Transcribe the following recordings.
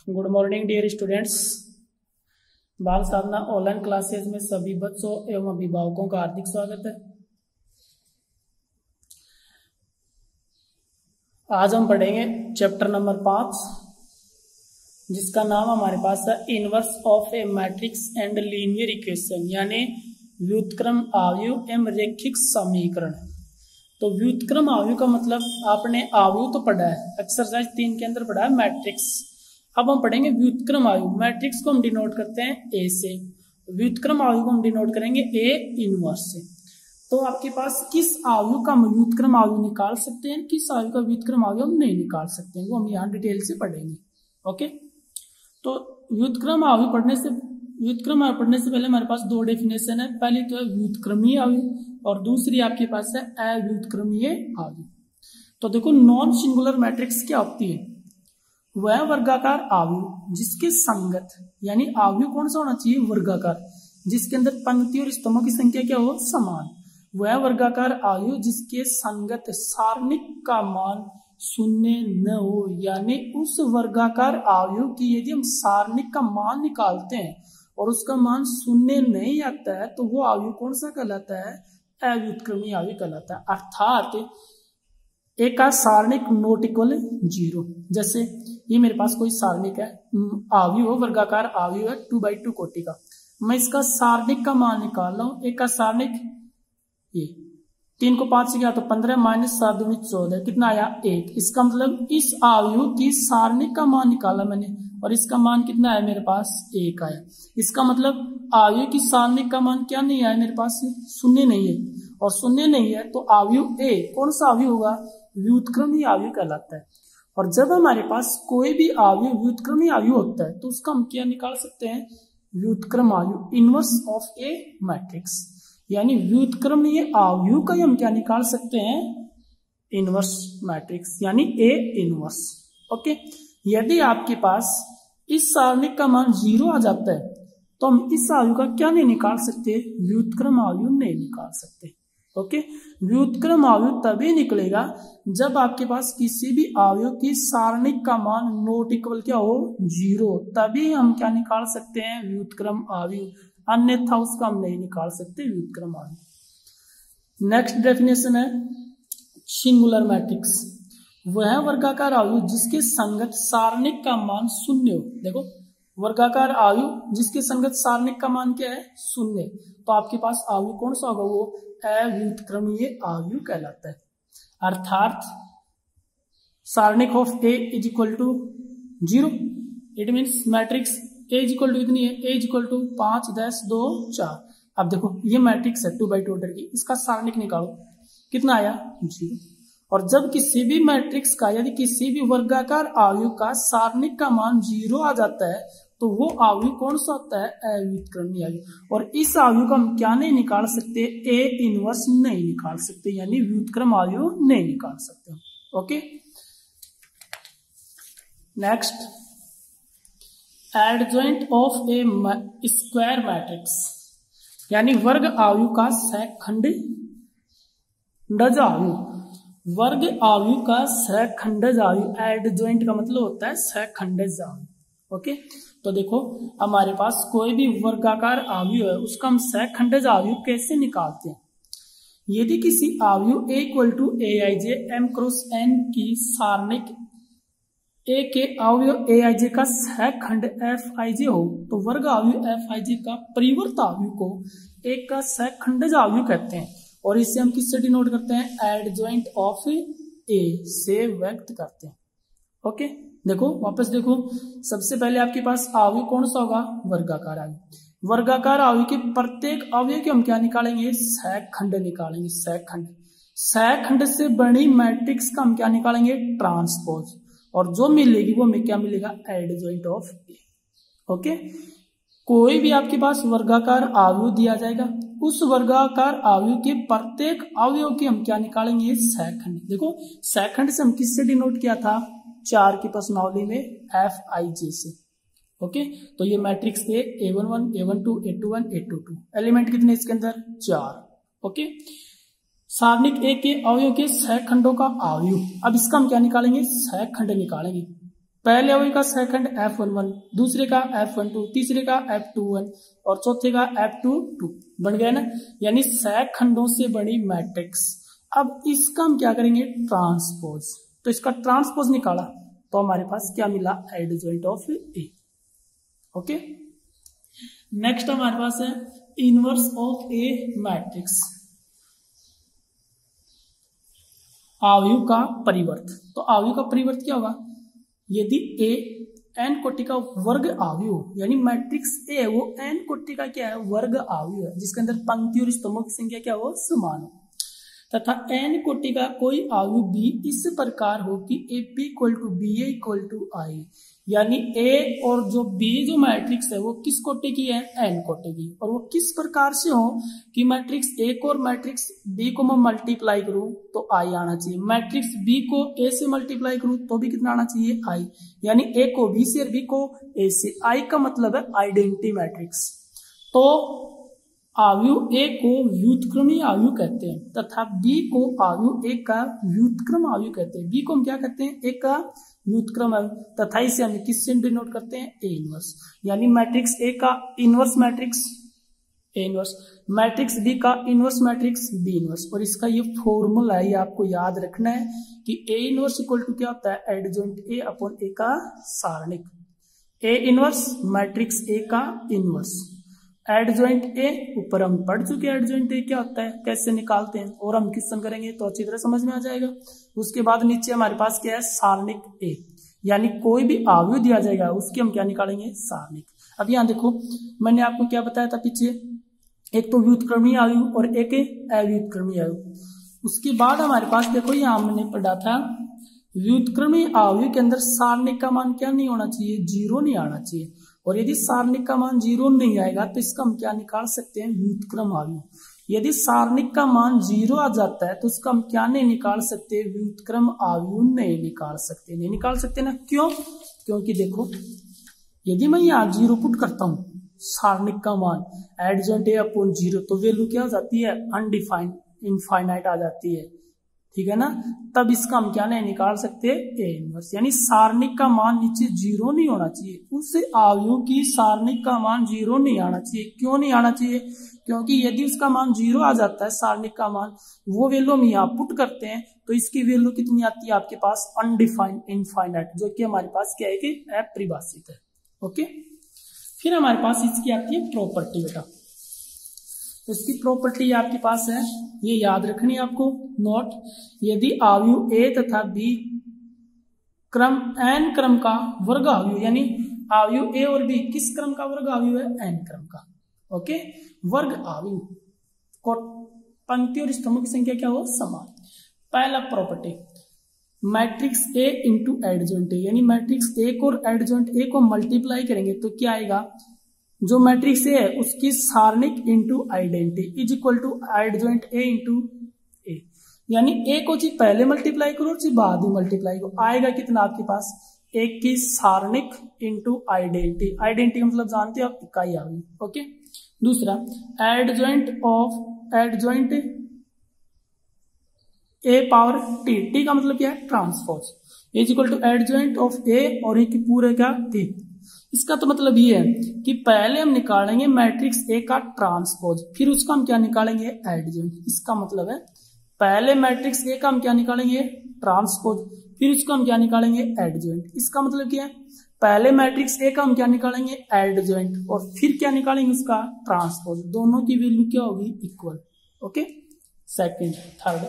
Good morning dear students. बाल साधना online classes में सभी बच्चों एवं अभिभावकों का हार्दिक स्वागत है। आज हम पढ़ेंगे चैप्टर नंबर 5, जिसका नाम हमारे पास है inverse of A matrix and linear equation, यानी व्युत्क्रम आव्यूह एवं रैखिक समीकरण। तो व्युत्क्रम आव्यूह का मतलब आपने आव्यूह तो पढ़ा है, एक्सरसाइज 3 के अंदर पढ़ा है मैट्रिक्स। अब हम पढ़ेंगे व्युत्क्रम आव्यूह। मैट्रिक्स को हम डिनोट करते हैं ए से, व्युत्क्रम आव्यूह को हम डिनोट करेंगे ए इनवर्स से। तो आपके पास किस आव्यूह का व्युत्क्रम आव्यूह निकाल सकते हैं, किस आव्यूह का व्युत्क्रम आव्यूह हम नहीं निकाल सकते हैं, वो हम यहाँ डिटेल से पढ़ेंगे। ओके, तो व्युत्क्रम आव्यूह पढ़ने से पहले हमारे पास 2 डेफिनेशन है। पहली तो है व्युत्क्रमीय आव्यूह और दूसरी आपके पास है अव्युत्क्रमीय आव्यूह। तो देखो, नॉन सिंगुलर मैट्रिक्स क्या होती है? वह वर्गाकार आव्यूह जिसके संगत, यानी आव्यूह कौन सा होना चाहिए? वर्गाकार, जिसके अंदर पंक्ति और स्तंभों की संख्या क्या हो? समान। वह वर्गाकार आव्यूह जिसके संगत सारणिक का मान 0 न हो, यानी उस वर्गाकार आव्यूह की यदि हम सारणिक का मान निकालते हैं और उसका मान 0 नहीं आता है तो वो आव्यूह कौन सा कहलाता है? अव्युत्क्रमीय आव्यूह कहलाता है। अर्थात एक का सारणिक नॉट इक्वल 0। जैसे ये मेरे पास कोई सारणिक है, आव्यूह हो, वर्गाकार आव्यूह है 2/2 कोटि का। मैं इसका सारणिक का मान निकाल रहा हूं। एक का सारणिक ये 3 को 5 से गया तो 15 - 7 दूनी 14, कितना आया? 1। इसका मतलब इस आव्यूह की सारणिक का मान निकाला मैंने और इसका मान कितना है मेरे पास? 1 आया। इसका मतलब आव्यूह की सारणिक का मान क्या नहीं आया मेरे पास? 0 नहीं है, और 0 नहीं है तो आव्यूह ए कौन सा आव्यूह होगा? व्युत्क्रमीय आव्यूह कहलाता है। और जब हमारे पास कोई भी आव्यूह व्युत्क्रमीय आव्यूह होता है तो उसका हम क्या निकाल सकते हैं? व्युत्क्रम आव्यूह, इनवर्स ऑफ ए मैट्रिक्स, यानी व्युत्क्रमीय आव्यूह का हम क्या निकाल सकते हैं? इनवर्स मैट्रिक्स, यानी ए इनवर्स। ओके, यदि आपके पास इस सारणिक का मान 0 आ जाता है तो हम इस आव्यूह का क्या नहीं निकाल सकते? व्युत्क्रम आव्यूह नहीं निकाल सकते। ओके, व्युत्क्रम आव्यूह तभी निकलेगा जब आपके पास किसी भी आव्यूह की सारणिक का मान नॉट इक्वल क्या हो? 0, तभी हम क्या निकाल सकते हैं? व्युत्क्रम आव्यूह, अन्यथा उसका हम नहीं निकाल सकते व्युत्क्रम आव्यूह। नेक्स्ट डेफिनेशन है सिंगुलर मैट्रिक्स। वह वर्गाकार आव्यूह जिसके संगत सारणिक का मान 0 हो। देखो, वर्गाकार आव्यूह जिसके संगत सारणिक का मान क्या है? 0। तो आपके पास आव्यूह कौन सा होगा? वो अव्युत्क्रमीय आव्यूह कहलाता है। अर्थात सारणिक of A is equal to 0। It means matrix A is equal to कितनी है? A is equal to 5, 10, 2, 4। अब देखो, ये मैट्रिक्स है 2/2 ऑर्डर की, इसका सारणिक निकालो, कितना आया? 0। और जब किसी भी मैट्रिक्स का, यदि किसी भी वर्गाकार आव्यूह का सारणिक का मान 0 आ जाता है तो वो आव्यूह कौन सा होता है? अव्युत्क्रमीय आव्यूह। और इस आव्यूह को हम क्या नहीं निकाल सकते? ए इनवर्स नहीं निकाल सकते, यानी व्युत्क्रम आव्यूह नहीं निकाल सकते। Okay, next, adjoint of A square matrix, यानी वर्ग आव्यूह का सहखंडज आव्यूह। वर्ग आव्यूह का सहखंडज आव्यूह, एडजॉइंट का मतलब होता है सहखंडज आव्यूह। ओके, तो देखो, हमारे पास कोई भी वर्गाकार आव्यूह है, उसका हम सहखंडज आव्यूह कैसे निकालते हैं? यदि किसी आव्यूह A equal to aij m cross n की सारणिक ए के आव्यूह aij का सहखंड fij हो तो वर्ग आव्यूह fij का परिवर्त आव्यूह को एक का सहखंडज आव्यूह कहते हैं। और इसे हम किससे डिनोट करते हैं? एडजॉइंट ऑफ ए से व्यक्त करते हैं। ओके, देखो, वापस देखो, सबसे पहले आपके पास आव्यूह कौन सा होगा? वर्गाकार आव्यूह। वर्गाकार आव्यूह के प्रत्येक अवयव के हम क्या निकालेंगे? सहखंड निकालेंगे। सहखंड से बनी मैट्रिक्स का हम क्या निकालेंगे? ट्रांसपोज। और जो मिलेगी वो हमें क्या मिलेगा? Adjoint of A. ओके, कोई भी आपके पास वर्गाकार आव्यूह दिया जाएगा, उस वर्गाकार आव्यूह के प्रत्येक अवयव की हम क्या निकालेंगे? सहखंड। देखो, सहखंड से हम किससे डिनोट किया था? 4 की प्रश्नावली में fij से। ओके, तो ये मैट्रिक्स थे a11, a12, a21, a22। Element कितने इसके अंदर? 4। ओके, सारणिक ए के अवयव के सहखंडों का आव्यूह। अब इसका हम क्या निकालेंगे? सहखंड निकालेंगे। पहले अवयव का सेकंड F11, दूसरे का F12, तीसरे का F21 और चौथे का F22 बन गया ना, यानी सह खंडों से बनी मैट्रिक्स। अब इसका हम क्या करेंगे, ट्रांसपोज। तो इसका ट्रांसपोज निकाला तो हमारे पास क्या मिला, adjoint of A. Okay, next हमारे पास है इनवर्स ऑफ ए मैट्रिक्स, अवयव का परिवर्त। तो अवयव का परिवर्त क्या होगा, यदि ए एन कोटि का वर्ग अवयव, यानी मैट्रिक्स ए वो एन कोटि का क्या है, वर्ग अवयव है, जिसके अंदर पंक्ति और स्तंभों की संख्या क्या हो, समान हो, तथा एन कोटि का कोई अवयव बी इस प्रकार हो कि A P equal to B A equal to I, यानी ए और जो बी जो मैट्रिक्स है वो किस कोटि की है, एन कोटि की, और वो किस प्रकार से हो कि मैट्रिक्स ए को और मैट्रिक्स बी को मैं मल्टीप्लाई करूं तो आई आना चाहिए, मैट्रिक्स बी को ए से मल्टीप्लाई करूं तो भी कितना आना चाहिए, आई, यानी ए को बी से और बी को ए से। आई का मतलब है आइडेंटिटी मैट्रिक्स। तो अवयव ए को व्युत्क्रमी अवयव कहते हैं तथा बी को अवयव ए का व्युत्क्रम अवयव कहते हैं। बी को हम क्या कहते हैं, ए का व्युत्क्रम अवयव, तथा इसे हम किससे डिनोट करते हैं, ए इनवर्स, यानी मैट्रिक्स ए का inverse matrix A inverse, matrix B का इनवर्स मैट्रिक्स बी इनवर्स। और इसका ये फॉर्मूला है, ये आपको याद रखना है कि ए इनवर्स इक्वल टू क्या होता है, एडजॉइंट ए अपॉन ए का सारणिक। ए इनवर्स मैट्रिक्स ए का इनवर्स, एडजॉइंट ए ऊपर हम पढ़ चुके हैं एडजॉइंट ए क्या होता है, कैसे निकालते हैं, और हम क्वेश्चन करेंगे तो अच्छी तरह समझ में आ जाएगा। उसके बाद नीचे हमारे पास क्या है, सारणिक ए, यानी कोई भी अवयव दिया जाएगा उसकी हम क्या निकालेंगे, सारणिक। अब यहाँ देखो मैंने आपको क्या बताया था पीछे, एक तो व्युत्क्रमी अवयव और एक अव्युत्क्रमी अवयव। उसके बाद हमारे पास देखो यहाँ हमने पढ़ा था व्युत्क्रमी अवयव के अंदर सारणिक का मान क्या नहीं होना चाहिए, जीरो नहीं आना चाहिए, और यदि सारणिक का मान जीरो नहीं आएगा तो इसका हम क्या निकाल सकते हैं, व्युत्क्रम अवयव। यदि सारणिक का मान जीरो आ जाता है तो उसका हम क्या नहीं निकाल सकते, व्युत्क्रम अवयव नहीं निकाल सकते, नहीं निकाल सकते ना, क्यों, क्योंकि देखो यदि मैं यहाँ जीरो पुट करता हूं सारणिक का मान एडजॉइंट ए अपॉन जीरो, तो वैल्यू क्या हो जाती है, अनडिफाइंड, इनफाइनाइट आ जाती है, ठीक है ना, तब इसका हम क्या नहीं निकाल सकते, ए इनवर्स, यानी सारणिक का मान नीचे जीरो नहीं होना चाहिए, उस अवयव की सारणिक का मान जीरो नहीं आना चाहिए। क्यों नहीं आना चाहिए, क्योंकि यदि उसका मान जीरो आ जाता है, सारणिक का मान, वो वैल्यू हम यहाँ पुट करते हैं तो इसकी वैल्यू कितनी आती है आपके पास, अनडिफाइंड, इनफाइनाइट, जो कि हमारे पास क्या है कि अपरिभाषित है। ओके, फिर हमारे पास इसकी आती है प्रॉपर्टी बेटा, तो इसकी प्रॉपर्टी आपके पास है, ये याद रखनी है आपको नोट, यदि अवयव ए तथा बी क्रम एन क्रम का वर्ग अवयव, यानी अवयव ए और बी किस क्रम का वर्ग अवयव है, एन क्रम का। ओके, वर्ग अवयव को पंक्ति और स्तंभों की संख्या क्या हो, समान। पहला property, matrix A into adjoint ए, यानी मैट्रिक्स ए को और एडजॉइंट ए को मल्टीप्लाई करेंगे तो क्या आएगा, जो मैट्रिक्स ए है उसकी सारणिक into identity is equal to adjoint A into A, यानी ए को जी पहले मल्टीप्लाई करो जी बाद में मल्टीप्लाई करो, आएगा कितना आपके पास, एक की सारणिक इंटू आइडेंटिटी, आइडेंटिटी मतलब जानते हो आप, इकाई आ गई। ओके, दूसरा adjoint of adjoint A power T, T का मतलब क्या है, transpose, is equal to adjoint of A और ए की पूरे का टी। इसका तो मतलब ये है कि पहले हम निकालेंगे मैट्रिक्स ए का ट्रांसपोज, फिर उसका हम क्या निकालेंगे, एडजॉइंट। इसका मतलब है पहले मैट्रिक्स ए का हम क्या निकालेंगे, ट्रांसपोज, फिर उसका हम क्या निकालेंगे, एडजॉइंट। इसका मतलब क्या है, पहले मैट्रिक्स ए का हम क्या निकालेंगे, एडजॉइंट, और फिर क्या निकालेंगे उसका ट्रांसपोज, दोनों की वैल्यू क्या होगी, equal. Okay, second, third,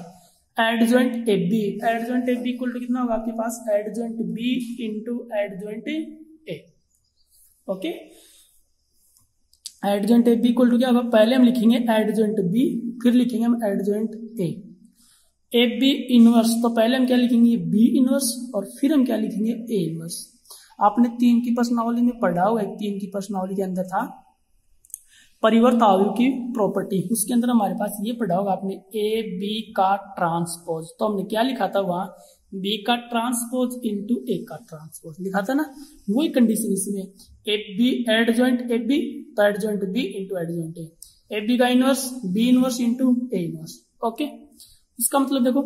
adjoint A B, adjoint A B equal to कितना होगा आपके पास, adjoint B into adjoint A. Okay, adjoint A B equal to क्या होगा, पहले हम लिखेंगे एडजॉइंट बी, फिर लिखेंगे हम adjoint A. A B inverse, तो पहले हम क्या लिखेंगे, बी इनवर्स, और फिर हम क्या लिखेंगे, ए इनवर्स। आपने 3 की प्रश्नावली में पढ़ा हुआ है, 3 की प्रश्नावली के अंदर था परिवर्त अवयव की प्रॉपर्टी, उसके अंदर हमारे पास ये पढ़ा होगा आपने, ए बी का ट्रांसपोज, तो हमने क्या लिखा था वहां, बी का ट्रांसपोज इंटू ए का ट्रांसपोज लिखा था ना, वही कंडीशन इसमें, A B adjoint A B, तो adjoint B into adjoint A B का inverse B inverse into A inverse. Okay, इसका मतलब देखो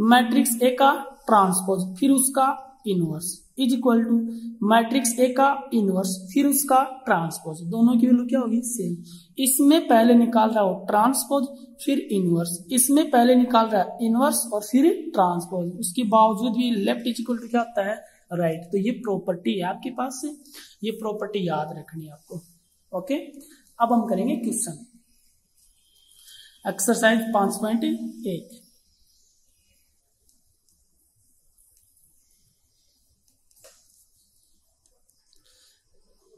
मैट्रिक्स ए का ट्रांसपोज फिर उसका inverse, is equal to matrix A का इनवर्स फिर उसका ट्रांसपोज, दोनों की वैल्यू क्या होगी सेम। इसमें पहले निकाल रहा हो ट्रांसपोज फिर इनवर्स, इसमें पहले निकाल रहा है इनवर्स और फिर ट्रांसपोज, उसके बावजूद भी लेफ्ट इज इक्वल टू क्या आता है राइट। तो ये प्रॉपर्टी है आपके पास से, ये प्रॉपर्टी याद रखनी है आपको। ओके, अब हम करेंगे क्वेश्चन एक्सरसाइज 5.1।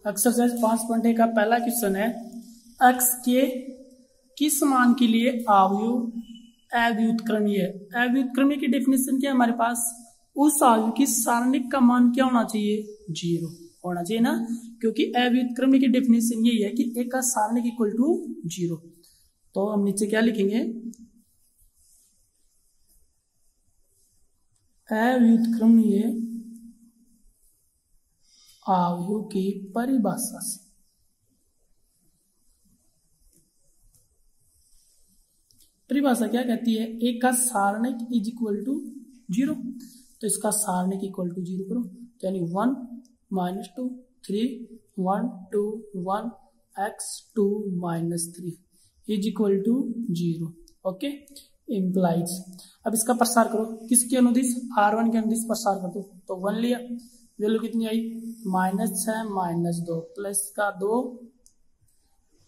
एक्सरसाइज 5.1 का पहला क्वेश्चन है x के किस मान के लिए अवयव अव्युत्क्रमीय है। अव्युत्क्रमीय की डेफिनेशन क्या है हमारे पास, उस अवयव की सारणिक का मान क्या होना चाहिए 0 होना चाहिए ना, क्योंकि अव्युत्क्रमीय की डेफिनेशन यही है कि a का सारणिक इक्वल टू 0। तो हम नीचे क्या लिखेंगे, अव्युत्क्रमीय अवयव की परिभाषा से परिभाषा क्या कहती है, ए का सारणिक इज इक्वल टू 0। तो इसका सारणिक इक्वल टू 0 करो, यानी 1 - 2 3 1 2 1 x 2 - 3 is equal to 0। Okay, implies. अब इसका प्रसार करो, किसके अनुदिश R1 के अनुदिश प्रसार कर दो। तो 1 लिया, वैल्यू कितनी आई -6 - 2 प्लस का 2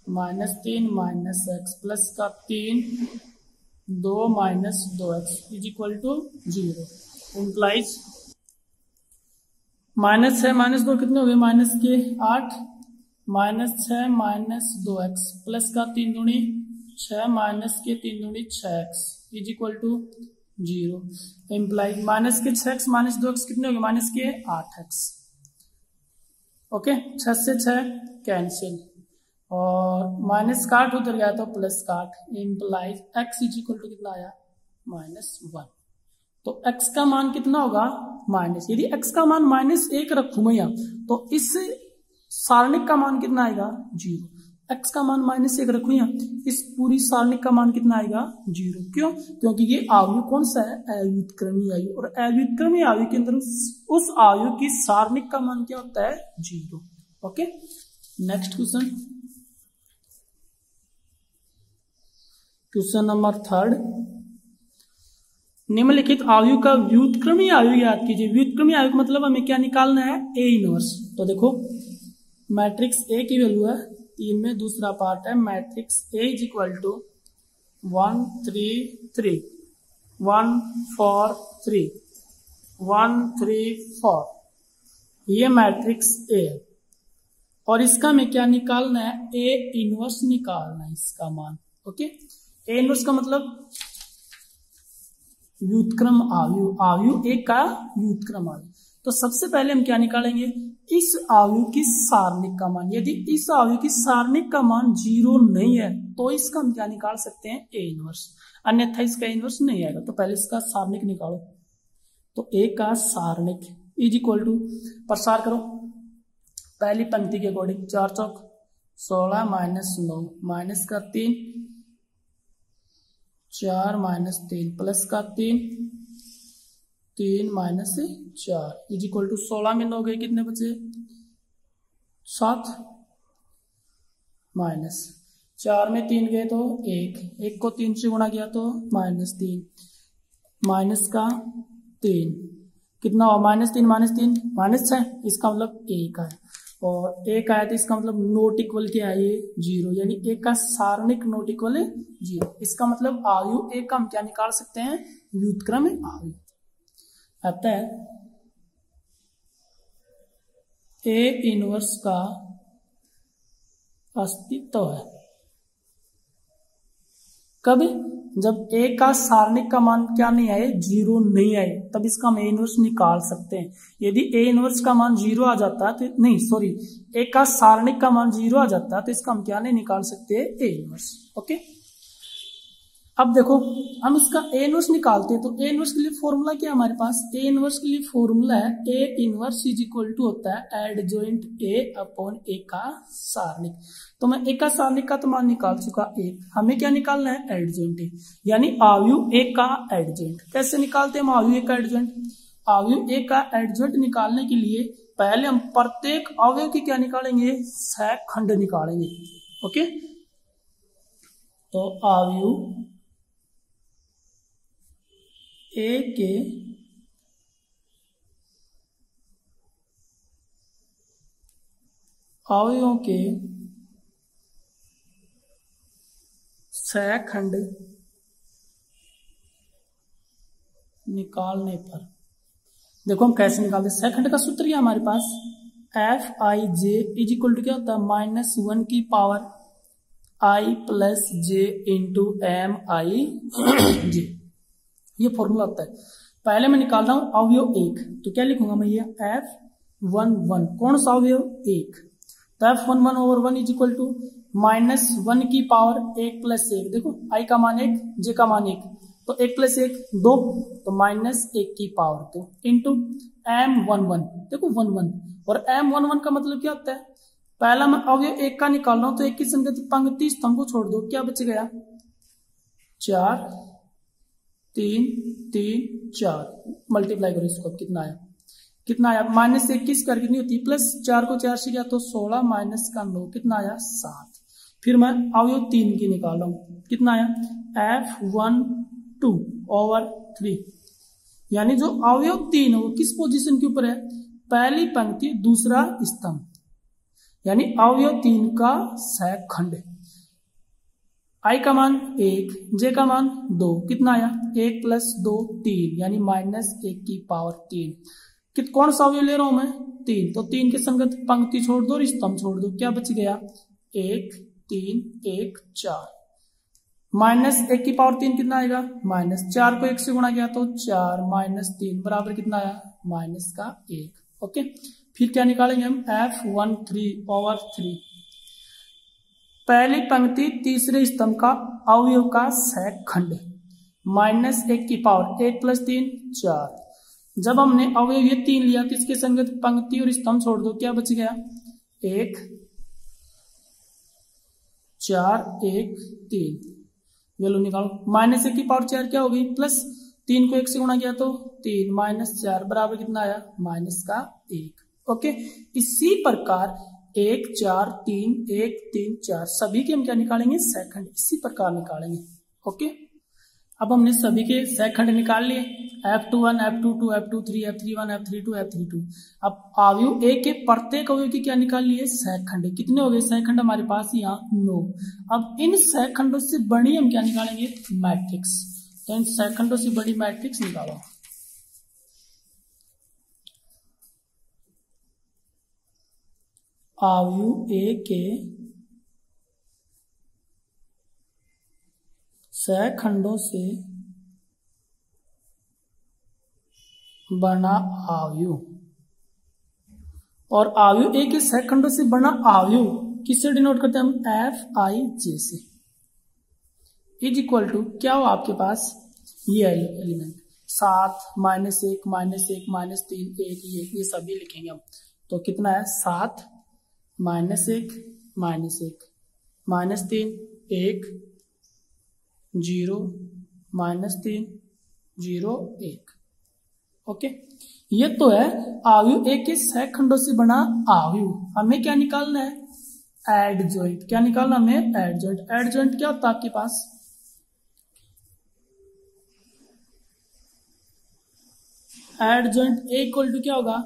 -3 - x प्लस का 3 2 - 2x is equal to 0। Implies -6 - 2 कितने हो गए माइनस के 8 -6 - 2x प्लस का 3 दूनी 6 माइनस के 3 दूनी 6x is equal to 0। Implies minus के 6x - 2x कितने हो गए माइनस के 8x। ओके, 6 से 6 कैंसिल और माइनस का 8 उधर गया तो प्लस का 8। Implies x is equal to कितना आया -1। तो x का मान कितना होगा माइनस, यदि x का मान -1 रखूं मैं यहाँ तो इस सारणिक का मान कितना आएगा 0। x का मान -1 रखूं यहाँ, इस पूरी सारणिक का मान कितना आएगा 0। क्यों, क्योंकि ये अवयव कौन सा है अव्युत्क्रमी अवयव, और अव्युत्क्रमी अवयव के अंदर उस अवयव की सारणिक का मान क्या होता है 0। Okay, next question, question number 3। निम्नलिखित अवयव का व्युत्क्रमी अवयव याद कीजिए। व्युत्क्रमी अवयव का मतलब हमें क्या निकालना है ए इनवर्स। तो देखो मैट्रिक्स ए की वैल्यू है 3 में दूसरा पार्ट है matrix A is equal to 1 3 3 1 4 3 1 3 4, ये मैट्रिक्स ए है और इसका हमें क्या निकालना है ए इनवर्स निकालना है इसका मान। ओके, ए इनवर्स का मतलब व्युत्क्रम अवयव, अवयव ए का व्युत्क्रम अवयव। तो सबसे पहले हम क्या निकालेंगे इस अवयव की सारणिक का मान। यदि इस अवयव की सारणिक का मान 0 नहीं है तो इसका हम क्या निकाल सकते हैं ए इनवर्स, अन्यथा इसका इनवर्स नहीं आएगा। तो पहले इसका सारणिक निकालो। तो ए का सारणिक इज इक्वल टू प्रसार करो पहली पंक्ति के अकॉर्डिंग 4 चौक 16 - 9 माइनस का 3 4 - 3 प्लस का 3 3 - 4 इज इक्वल टू 16 में 9 गए कितने बचे 7 माइनस 4 में 3 गए तो 1 को 3 से गुणा किया तो -3 माइनस का 3 कितना हुआ -3 -6, इसका मतलब 1 है और 1 आया तो इसका मतलब नोट इक्वल क्या है ये 0, यानी ए का सारणिक नोट इक्वल 0। इसका मतलब अवयव ए का हम क्या निकाल सकते हैं व्युत्क्रम अवयव। आता है ए इनवर्स का अस्तित्व है कब, जब ए का सारणिक का मान क्या नहीं आए 0 नहीं आए, तब इसका हम ए इनवर्स निकाल सकते हैं। यदि ए इनवर्स का मान 0 आ जाता है तो नहीं सॉरी ए का सारणिक का मान 0 आ जाता है तो इसका हम क्या नहीं निकाल सकते ए इनवर्स। ओके, अब देखो हम इसका ए इनवर्स निकालते हैं तो ए इनवर्स के लिए फॉर्मूला क्या है हमारे पास, ए इनवर्स के लिए फॉर्मूला है A inverse is equal to होता है एडजॉइंट ए अपॉन ए का सारणिक। तो मैं ए का सारणिक का तो मान निकाल चुका 1, हमें क्या निकालना है एडजॉइंट ए, यानी अवयव ए का एडजॉइंट। कैसे निकालते हैं हम अवयव ए का एडजॉइंट, अवयव ए का एडजॉइंट निकालने के लिए पहले हम प्रत्येक अवयव की क्या निकालेंगे, सहखंड निकालेंगे। ओके, तो अवयव ए के अवयवों के सहखंड निकालने पर देखो हम कैसे निकालते हैं। सहखंड का सूत्र क्या हमारे पास, F I J is equal to क्या होता है, -1 की power I plus J into M I J, ये फॉर्मूला होता है। पहले मैं निकाल रहा हूं अवयव एक, तो क्या लिखूंगा मैं, ये F11 कौन सा अवयव, एक, तो F11/1 इज इक्वल टू -1 की पावर 1 प्लस 1, देखो आई का मान 1, जे का मान 1, तो 1 प्लस 1 2, तो -1 की पावर 2 इंटू M11, देखो 11, और M11 का मतलब क्या होता है, पहला मैं अवयव एक का निकाल रहा हूं, तो एक की संगति पंक्ति स्तंभ को छोड़ दो, क्या बच गया, 4 3 3 4, मल्टीप्लाई करो इसको, कितना आया, कितना आया, -21 कर कितनी होती है, +4 को 4 से गया तो 16 माइनस का 9, कितना आया 7। फिर मैं अवयव 3 की निकाल रहा हूं, कितना आया F12/3, यानी जो अवयव 3 है वो किस पोजीशन के ऊपर है, पहली पंक्ति दूसरा स्तंभ, यानी अवयव 3 का सहखंड। आई का मान 1, जे का मान 2, कितना आया 1 + 2 3, यानी -1 की पावर 3। कौन सा अवयव ले रहा हूं मैं, 3, तो 3 के संगत पंक्ति छोड़ दो और स्तंभ छोड़ दो, क्या बच गया 1 3 1 4, -1 की पावर 3 कितना आएगा, -4 को 1 से गुणा किया तो 4 -3 बराबर कितना आया -1। ओके, फिर क्या निकालेंगे हम, F13/3, पहली पंक्ति तीसरे स्तंभ का अवयव का सहखंड, -1 की पावर 1 + 3 4, जब हमने अवयव ये 3 लिया तो इसके संगत पंक्ति और स्तंभ छोड़ दो, क्या बच गया 1 4 1 3, वैल्यू निकालो, -1 की पावर 4 क्या होगी, +3 को 1 से गुणा किया तो 3 -4 बराबर कितना आया -1। ओके, इसी प्रकार 1 4 3 1 3 4 सभी के हम क्या निकालेंगे, सहखंड, इसी प्रकार निकालेंगे। ओके, अब हमने सभी के सहखंड निकाल लिए, F21 F22 F23 F31 F32 F32। अब अवयव ए के प्रत्येक अवयव की क्या निकाल लिए, सहखंड, कितने हो गए सहखंड हमारे पास, यहाँ 9। अब इन सहखंडों से बड़ी हम क्या निकालेंगे, मैट्रिक्स, तो इन सहखंडों से बड़ी मैट्रिक्स निकालो। अवयव ए के सहखंडों से बना अवयव, और अवयव ए के सहखंडों से बना अवयव किससे डिनोट करते हैं हम, Fij से, इज इक्वल टू क्या हो आपके पास, ये एलिमेंट 7 -1 -1 -3 1 ये सभी लिखेंगे हम, तो कितना है 7 -1 -1 -3 1 0 -3 0 1। ओके, ये तो है अवयव ए के सहखंडों से बना अवयव। हमें क्या निकालना है, एडजॉइंट, क्या निकालना हमें, एडजॉइंट। एडजॉइंट क्या होता है आपके पास, एडजॉइंट ए इक्वल टू क्या होगा,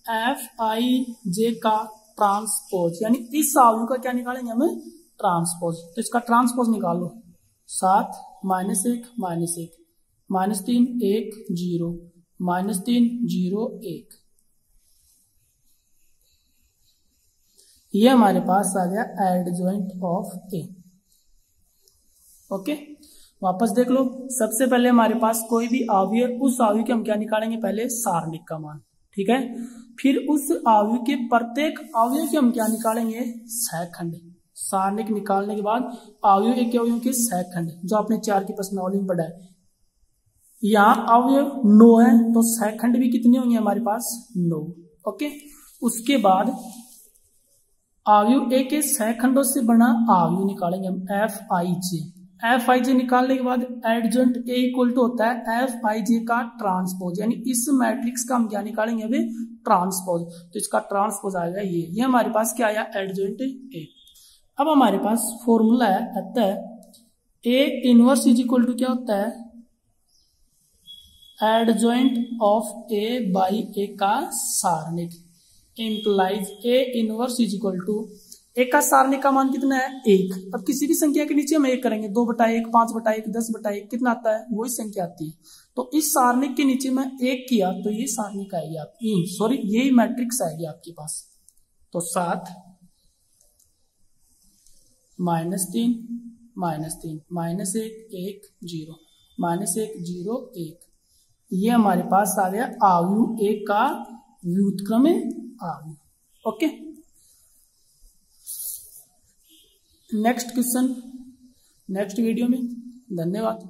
Fij का ट्रांसपोज, यानी इस अवयव का क्या निकालेंगे हमें, ट्रांसपोज, तो इसका ट्रांसपोज निकाल लो, 7 -1 -1 -3 1 0 -3 0 1, ये हमारे पास आ गया एडजॉइंट ऑफ ए। ओके, वापस देख लो, सबसे पहले हमारे पास कोई भी अवयव, उस अवयव के हम क्या निकालेंगे, पहले सारणिक का मान, ठीक है, फिर उस अवयव के प्रत्येक अवयव के हम क्या निकालेंगे, सहखंड। सारणिक निकालने के बाद अवयव एक अवयव के सहखंड, जो आपने 4 की प्रश्नावली में पढ़ा है, यहाँ अवयव 9 है तो सहखंड भी कितने होंगे हमारे पास, 9। ओके, उसके बाद अवयव ए के सहखंडों से बना अवयव निकालेंगे हम, Fij, एफ आई जे निकालने के बाद एडजॉइंट ए इक्वल टू होता है एफ आई जे का ट्रांसपोज, यानी इस मैट्रिक्स का हम क्या निकालेंगे अभी, ट्रांसपोज। तो इसका ट्रांसपोज आएगा ये हमारे पास क्या आया, एडजॉइंट ए। अब हमारे पास फॉर्मूला है, कहता है A inverse is equal to क्या होता है, adjoint of A by A का सारणिक, implies A inverse is equal to A का सारणिक का मान कितना है, 1। अब किसी भी संख्या के नीचे हम 1 करेंगे, 2/1, 5/1, 10/1 कितना आता है, वही संख्या आती है। तो इस सारणिक के नीचे मैं 1 किया तो ये सारणिक आएगी आपकी, सॉरी यही मैट्रिक्स आएगी आपके पास। तो 7 -3 -3 -1 1 0 -1 0 1, ये हमारे पास आ गया आव्यूह ए का व्युत्क्रम आव्यूह। Okay, next question next video में। धन्यवाद।